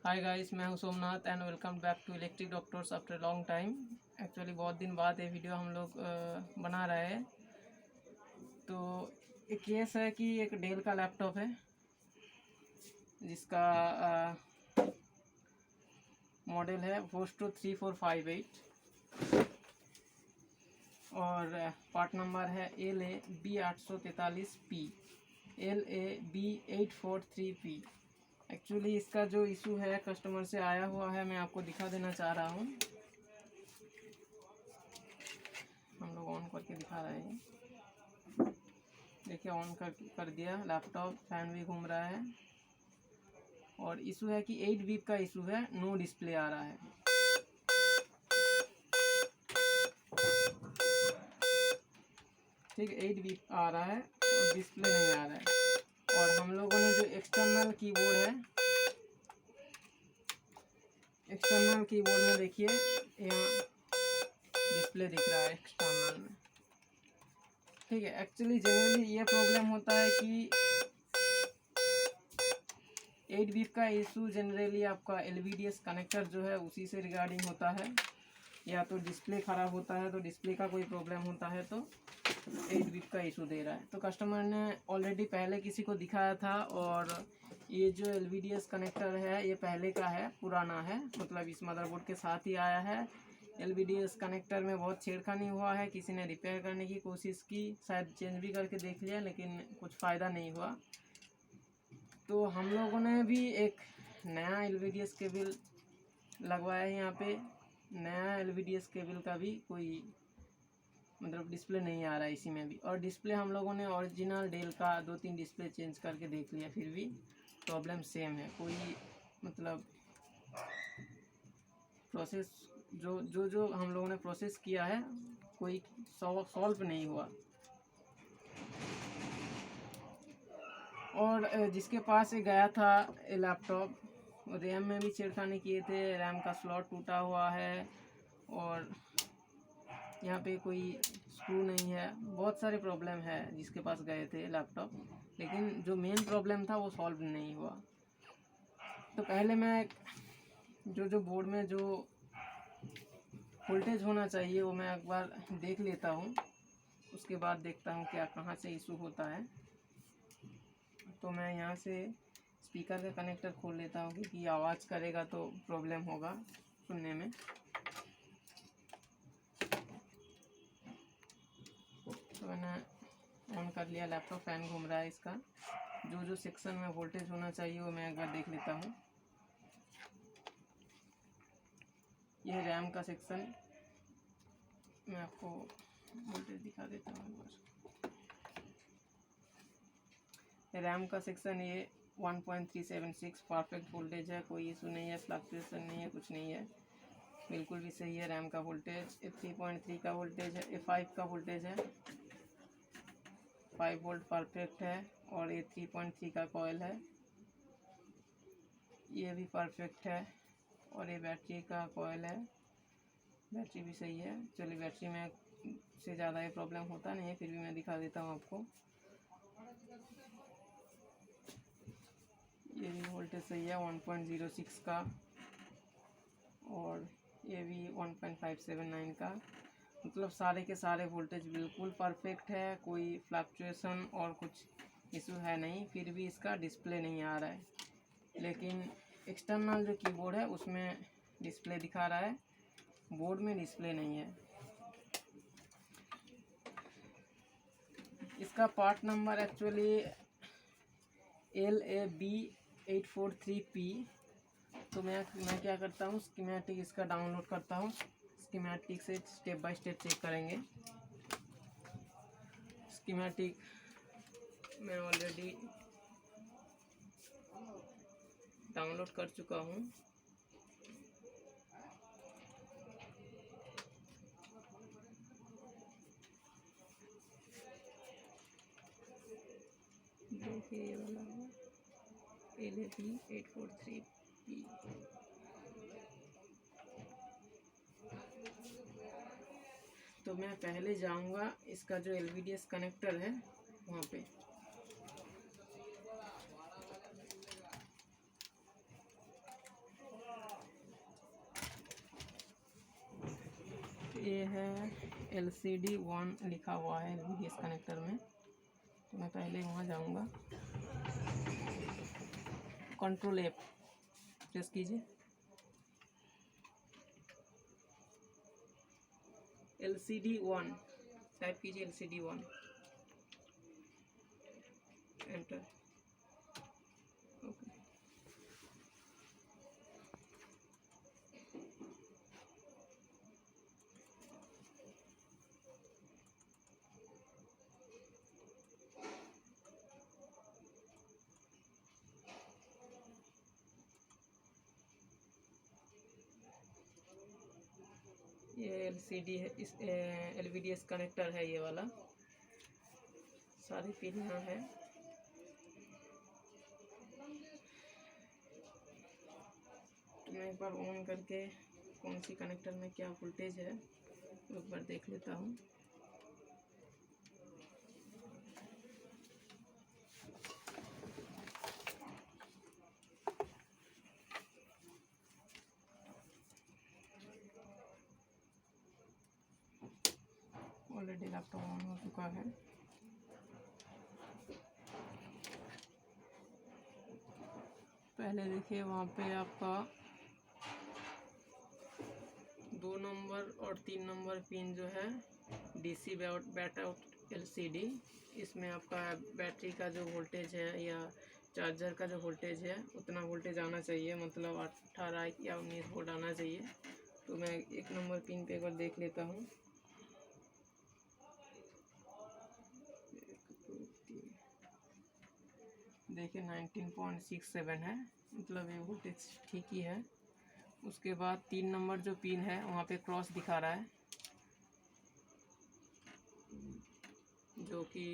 हाय guys, मैं हूं Somnath and welcome back to electric doctors after long time. Actually बहुत दिन बाद ये वीडियो हम लोग बना रहे हैं। तो एक केस है कि एक डेल का लैपटॉप है जिसका मॉडल है वोस्टो 3458 और पार्ट नंबर है LAB843P LAB843P। एक्चुअली इसका जो इशू है कस्टमर से आया हुआ है, मैं आपको दिखा देना चाह रहा हूँ। हम लोग ऑन करके दिखा रहे हैं। देखिए ऑन कर दिया लैपटॉप, फैन भी घूम रहा है और इशू है कि 8 बीप का इशू है, नो डिस्प्ले आ रहा है। ठीक है, 8 बीप आ रहा है और डिस्प्ले नहीं आ रहा है। और हम लोगों ने जो एक्सटर्नल कीबोर्ड है, एक्सटर्नल कीबोर्ड में देखिए यहाँ डिस्प्ले दिख रहा है एक्सटर्नल में। ठीक है, एक्चुअली जनरली ये प्रॉब्लम होता है कि 8 बीप का इशू जनरली आपका LVDS कनेक्टर जो है उसी से रिगार्डिंग होता है, या तो डिस्प्ले ख़राब होता है तो डिस्प्ले का कोई प्रॉब्लम होता है तो 8 बीप का इशू दे रहा है। तो कस्टमर ने ऑलरेडी पहले किसी को दिखाया था और ये जो LVDS कनेक्टर है ये पहले का है, पुराना है, मतलब इस मदरबोर्ड के साथ ही आया है। LVDS कनेक्टर में बहुत छेड़खानी हुआ है, किसी ने रिपेयर करने की कोशिश की, शायद चेंज भी करके देख लिया लेकिन कुछ फ़ायदा नहीं हुआ। तो हम लोगों ने भी एक नया LVDS केबल लगवाया है यहाँ पे। नया LVDS केबल का भी कोई मतलब डिस्प्ले नहीं आ रहा है इसी में भी। और डिस्प्ले हम लोगों ने ओरिजिनल डेल का 2-3 डिस्प्ले चेंज करके देख लिया, फिर भी प्रॉब्लम सेम है। कोई मतलब प्रोसेस जो हम लोगों ने प्रोसेस किया है कोई सॉल्व नहीं हुआ। और जिसके पास ये गया था लैपटॉप, रैम में भी छेड़खानी किए थे, रैम का स्लॉट टूटा हुआ है और यहाँ पे कोई स्क्रू नहीं है, बहुत सारे प्रॉब्लम है जिसके पास गए थे लैपटॉप, लेकिन जो मेन प्रॉब्लम था वो सॉल्व नहीं हुआ। तो पहले मैं जो बोर्ड में जो वोल्टेज होना चाहिए वो मैं एक बार देख लेता हूँ, उसके बाद देखता हूँ क्या कहाँ से इशू होता है। तो मैं यहाँ से स्पीकर का कनेक्टर खोल लेता हूँ क्योंकि आवाज़ करेगा तो प्रॉब्लम होगा सुनने में। तो मैंने ऑन कर लिया, लैपटॉप, फैन घूम रहा है इसका। जो सेक्शन में वोल्टेज होना चाहिए वो मैं एक बार देख लेता हूँ। यह रैम का सेक्शन, मैं आपको वोल्टेज दिखा देता हूँ एक बार। रैम का सेक्शन ये 1.376 परफेक्ट वोल्टेज है, कोई इशू नहीं है, फ्लक्चुएशन नहीं है, कुछ नहीं है, बिल्कुल भी सही है। रैम का वोल्टेज 3.3 का वोल्टेज है, 5 का वोल्टेज है, 5 वोल्ट परफेक्ट है। और ये 3.3 का कॉयल है, ये भी परफेक्ट है। और ये बैटरी का कॉयल है, बैटरी भी सही है। चलिए, बैटरी में से ज़्यादा ये प्रॉब्लम होता नहीं है, फिर भी मैं दिखा देता हूँ आपको। ये भी वोल्टेज सही है 1.06 का, और ये भी 1.579 का। मतलब सारे के सारे वोल्टेज बिल्कुल परफेक्ट है, कोई फ्लक्चुएशन और कुछ इशू है नहीं। फिर भी इसका डिस्प्ले नहीं आ रहा है, लेकिन एक्सटर्नल जो कीबोर्ड है उसमें डिस्प्ले दिखा रहा है, बोर्ड में डिस्प्ले नहीं है। इसका पार्ट नंबर एक्चुअली LAB843P। तो मैं क्या करता हूँ, स्कीमेटिक इसका डाउनलोड करता हूँ। स्कीमेटिक से स्टेप बाय स्टेप चेक करेंगे। स्कीमेटिक मैं ऑलरेडी डाउनलोड कर चुका हूँ। देखिए ये वाला है LAB843P। तो मैं पहले जाऊंगा इसका जो LVDS कनेक्टर है वहाँ पे। ये है LCD 1 लिखा हुआ है LVDS कनेक्टर में। तो मैं पहले वहाँ जाऊँगा, कंट्रोल F प्रेस कीजिए, LCD 1 टाइप कीजिए, LCD 1 एंटर। ओके, ये LCD है, इस LVDS कनेक्टर है ये वाला, सारी पिन यहाँ है। तो मैं एक बार ऑन करके कौन सी कनेक्टर में क्या वोल्टेज है एक बार देख लेता हूँ। ऑलरेडी लैपटॉप ऑन हो चुका है। पहले देखिए वहाँ पे आपका 2 नंबर और 3 नंबर पिन जो है DC बैट आउट LCD, इसमें आपका बैटरी का जो वोल्टेज है या चार्जर का जो वोल्टेज है उतना वोल्टेज आना चाहिए, मतलब 18 या 19 वोल्ट आना चाहिए। तो मैं 1 नंबर पिन पे एक बार देख लेता हूँ। देखिए 19.67 है, मतलब ये वोल्टेज ठीक ही है। उसके बाद 3 नंबर जो पिन है वहाँ पे क्रॉस दिखा रहा है, जो कि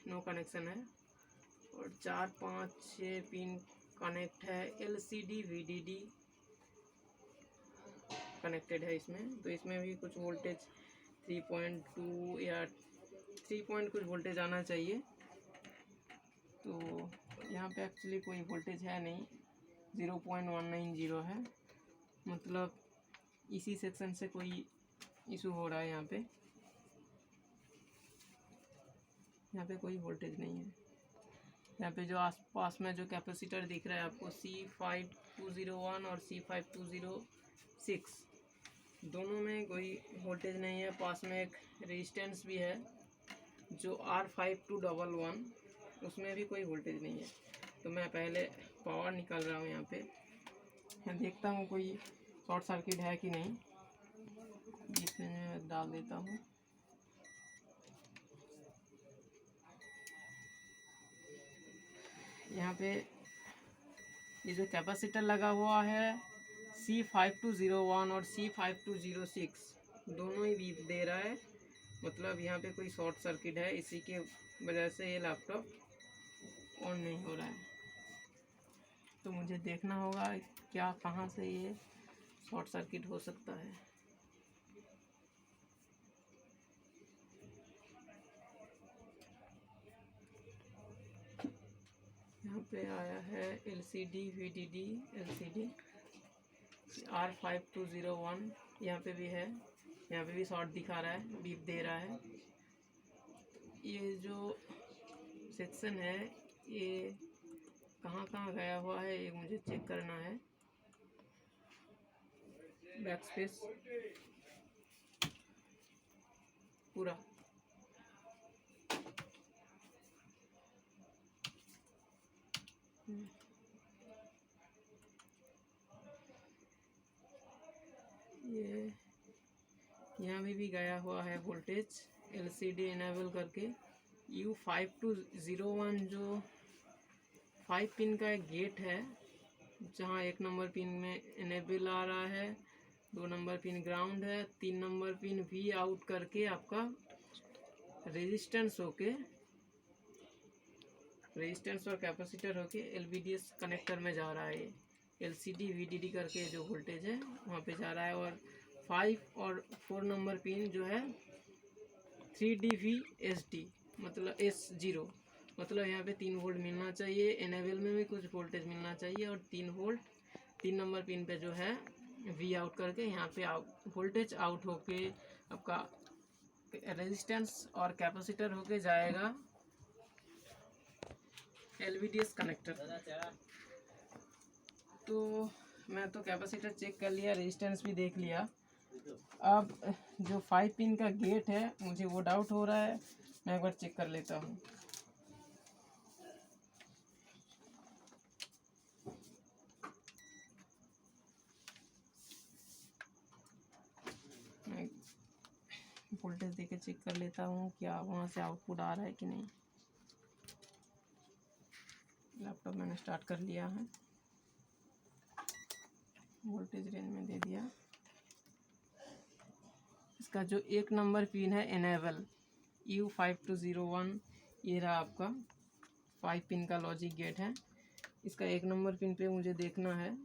नो कनेक्शन है। और 4, 5, 6 पिन कनेक्ट है, LCD VDD कनेक्टेड है इसमें। तो इसमें भी कुछ वोल्टेज 3.2 या 3 पॉइंट कुछ वोल्टेज आना चाहिए। तो यहाँ पे एक्चुअली कोई वोल्टेज है नहीं, 0.190 है, मतलब इसी सेक्शन से कोई इशू हो रहा है। यहाँ पे कोई वोल्टेज नहीं है। यहाँ पे जो आसपास में जो कैपेसिटर दिख रहा है आपको C5201 और C5206, दोनों में कोई वोल्टेज नहीं है। पास में एक रेजिस्टेंस भी है जो R5211, उसमें भी कोई वोल्टेज नहीं है। तो मैं पहले पावर निकाल रहा हूँ यहाँ पे, मैं देखता हूँ कोई शॉर्ट सर्किट है कि नहीं, इसमें मैं डाल देता हूँ। यहाँ पे ये जो कैपेसिटर लगा हुआ है C5201 और C5206 दोनों ही बीप दे रहा है, मतलब यहाँ पे कोई शॉर्ट सर्किट है, इसी के वजह से ये लैपटॉप ऑन नहीं हो रहा है। तो मुझे देखना होगा क्या कहाँ से ये शॉर्ट सर्किट हो सकता है। यहाँ पे आया है LCD VDD LCD R5201, यहाँ पे भी है, यहाँ पे भी शॉर्ट दिखा रहा है, बीप दे रहा है। ये जो सेक्शन है ये कहाँ कहाँ गया हुआ है ये मुझे चेक करना है। बैक स्पेस पूरा, ये यहाँ भी गया हुआ है वोल्टेज LCD इनेबल करके। U5201 जो 5 पिन का एक गेट है, जहाँ 1 नंबर पिन में इनेबल आ रहा है, 2 नंबर पिन ग्राउंड है, 3 नंबर पिन V आउट करके आपका रेजिस्टेंस और कैपेसिटर होके LVDS कनेक्टर में जा रहा है। LCD VDD करके जो वोल्टेज है वहाँ पे जा रहा है। और 5 और 4 नंबर पिन जो है 3dVSD मतलब S0, मतलब यहाँ पे 3 वोल्ट मिलना चाहिए। इनेबल में भी कुछ वोल्टेज मिलना चाहिए और 3 वोल्ट 3 नंबर पिन पे जो है V आउट करके यहाँ पे वोल्टेज आउट होके आपका रेजिस्टेंस और कैपेसिटर होके जाएगा LVDS कनेक्टर। तो मैं तो कैपेसिटर चेक कर लिया, रेजिस्टेंस भी देख लिया। अब जो 5 पिन का गेट है मुझे वो डाउट हो रहा है, मैं एक बार चेक कर लेता हूँ। मैं वोल्टेज देके चेक कर लेता हूँ क्या वहाँ से आउटपुट आ रहा है कि नहीं। लैपटॉप मैंने स्टार्ट कर लिया है, वोल्टेज रेंज में दे दिया। इसका जो 1 नंबर पिन है इनेबल U5201, ये रहा आपका 5 पिन का लॉजिक गेट है। इसका 1 नंबर पिन पे मुझे देखना है,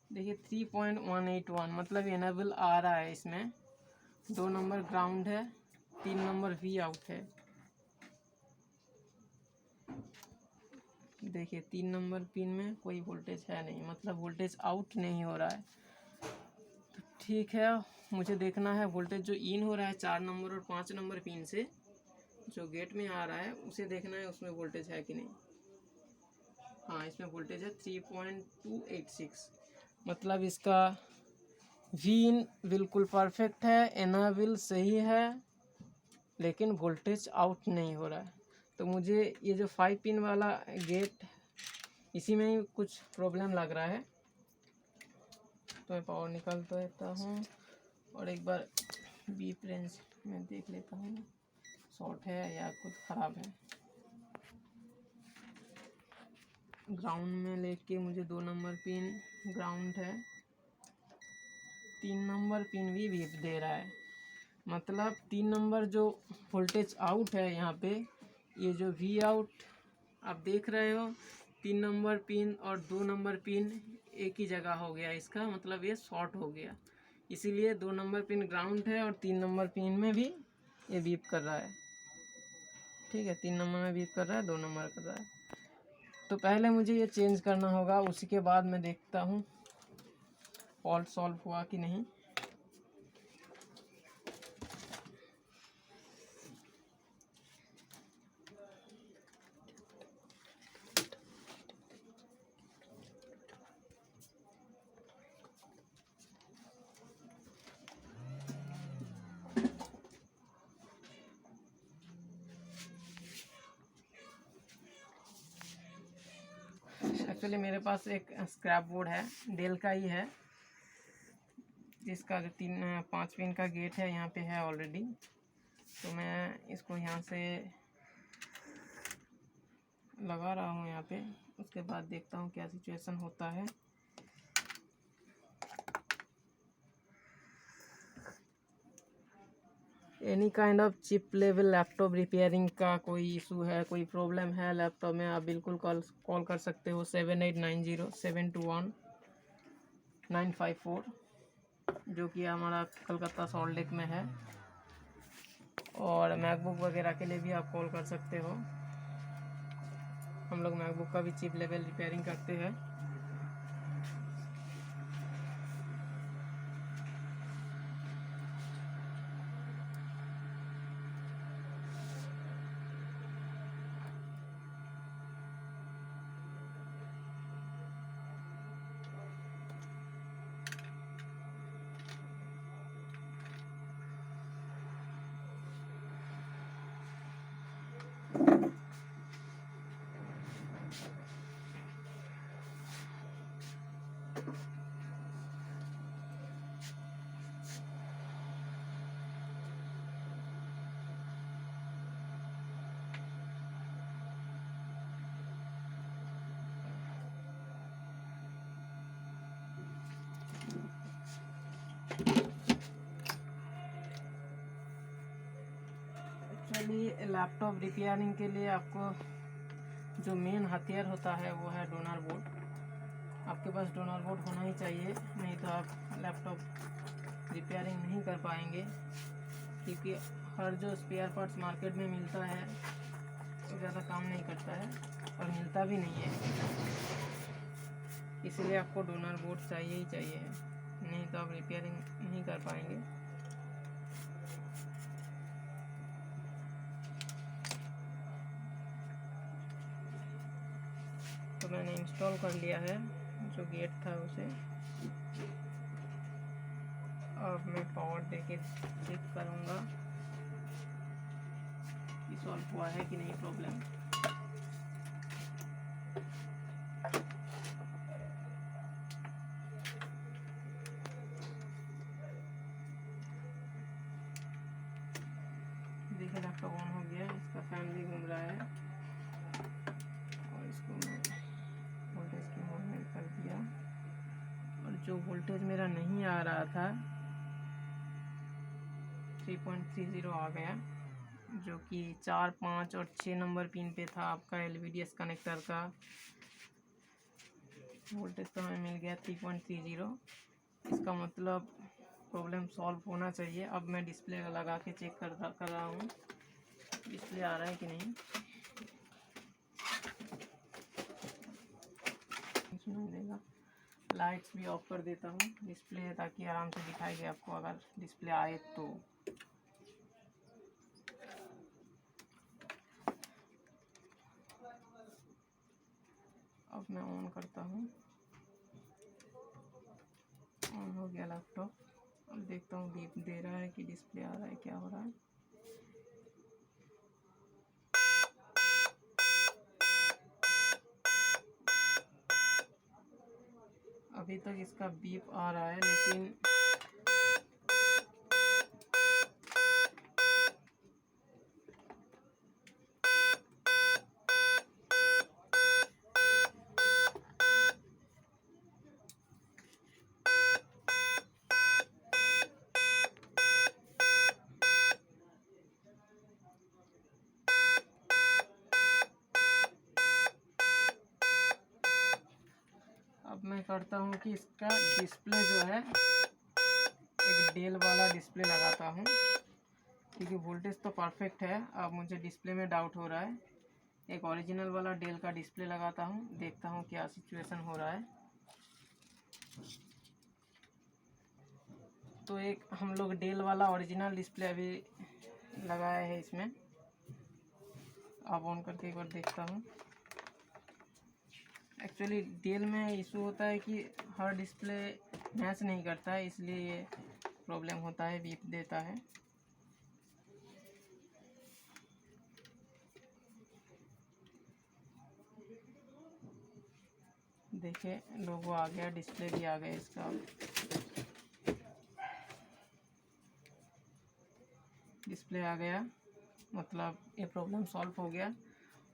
देखिए 3.181 मतलब इनेबल आ रहा है। इसमें 2 नंबर ग्राउंड है, 3 नंबर V आउट है। देखिए 3 नंबर पिन में कोई वोल्टेज है नहीं, मतलब वोल्टेज आउट नहीं हो रहा है। तो ठीक है, मुझे देखना है वोल्टेज जो इन हो रहा है 4 नंबर और 5 नंबर पिन से जो गेट में आ रहा है उसे देखना है उसमें वोल्टेज है कि नहीं। हाँ, इसमें वोल्टेज है 3.286, मतलब इसका वीन बिल्कुल परफेक्ट है, एनाबिल सही है, लेकिन वोल्टेज आउट नहीं हो रहा है। तो मुझे ये जो 5 पिन वाला गेट, इसी में ही कुछ प्रॉब्लम लग रहा है। तो मैं पावर निकाल देता हूँ और एक बार बीप रेंज में देख लेता हूँ शॉर्ट है या कुछ ख़राब है। ग्राउंड में लेके मुझे 2 नंबर पिन ग्राउंड है, 3 नंबर पिन भी बीप दे रहा है, मतलब 3 नंबर जो वोल्टेज आउट है यहाँ पे, ये जो V आउट आप देख रहे हो 3 नंबर पिन और 2 नंबर पिन एक ही जगह हो गया, इसका मतलब ये शॉर्ट हो गया। इसीलिए 2 नंबर पिन ग्राउंड है और 3 नंबर पिन में भी ये बीप कर रहा है। ठीक है, 3 नंबर में बीप कर रहा है, 2 नंबर कर रहा है। तो पहले मुझे ये चेंज करना होगा, उसी के बाद मैं देखता हूँ फॉल्ट सॉल्व हुआ कि नहीं। एक्चुअली मेरे पास एक स्क्रैप बोर्ड है, डेल का ही है, जिसका जो 5 पिन का गेट है यहाँ पे है ऑलरेडी। तो मैं इसको यहाँ से लगा रहा हूँ यहाँ पे, उसके बाद देखता हूँ क्या सिचुएशन होता है। Any kind of chip level laptop repairing का कोई इशू है, कोई प्रॉब्लम है लैपटॉप में, आप बिल्कुल कॉल कर सकते हो 7890721954, जो कि हमारा कलकत्ता सॉल्ट लेक में है। और मैकबुक वगैरह के लिए भी आप कॉल कर सकते हो, हम लोग मैकबुक का भी चिप लेवल रिपेयरिंग करते हैं। एक्चुअली लैपटॉप रिपेयरिंग के लिए आपको जो मेन हथियार होता है वो है डोनर बोर्ड। आपके पास डोनर बोर्ड होना ही चाहिए, नहीं तो आप लैपटॉप रिपेयरिंग नहीं कर पाएंगे, क्योंकि हर जो स्पेयर पार्ट्स मार्केट में मिलता है वो ज़्यादा काम नहीं करता है और मिलता भी नहीं है, इसलिए आपको डोनर बोर्ड चाहिए ही चाहिए। नहीं तो आप रिपेयरिंग नहीं कर पाएंगे। तो मैंने इंस्टॉल कर लिया है जो गेट था उसे। अब मैं पावर देके चेक करूँगा कि सॉल्व हुआ है कि नहीं प्रॉब्लम। देखिए लैपटॉप ऑन हो गया, इसका फैन भी घूम रहा है और इसको मैं वोल्टेज की मोड में कर दिया। और जो वोल्टेज मेरा नहीं आ रहा था 3.30 आ गया, जो कि 4, 5 और 6 नंबर पिन पे था आपका LVDS कनेक्टर का वोल्टेज। तो हमें मिल गया 3.30। इसका मतलब प्रॉब्लम सॉल्व होना चाहिए। अब मैं डिस्प्ले लगा के चेक कर रहा हूँ डिस्प्ले आ रहा है कि नहीं। सुनाई देगा। लाइट्स भी ऑफ कर देता हूँ डिस्प्ले, ताकि आराम से दिखाई दे आपको अगर डिस्प्ले आए तो। अब मैं ऑन करता हूँ, ऑन हो गया लैपटॉप। अब देखता हूँ बीप दे रहा है कि डिस्प्ले आ रहा है, क्या हो रहा है। अभी तक इसका बीप आ रहा है, लेकिन अब मैं करता हूँ कि इसका डिस्प्ले जो है एक डेल वाला डिस्प्ले लगाता हूँ, क्योंकि वोल्टेज तो परफेक्ट है। अब मुझे डिस्प्ले में डाउट हो रहा है। एक ओरिजिनल वाला डेल का डिस्प्ले लगाता हूँ, देखता हूँ क्या सिचुएशन हो रहा है। तो एक हम लोग डेल वाला ओरिजिनल डिस्प्ले अभी लगाया है इसमें। अब ऑन करके एक बार देखता हूँ। एक्चुअली डेल में इशू होता है कि हर डिस्प्ले मैच नहीं करता है, इसलिए ये प्रॉब्लम होता है, बीप देता है। देखिए लोगो आ गया, डिस्प्ले भी आ गया इसका। डिस्प्ले आ गया, मतलब ये प्रॉब्लम सॉल्व हो गया।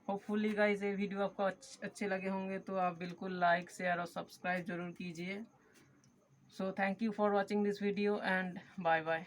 होपफुली गाइस ये वीडियो आपको अच्छे लगे होंगे, तो आप बिल्कुल लाइक, शेयर और सब्सक्राइब जरूर कीजिए। So thank you for watching this video and bye bye.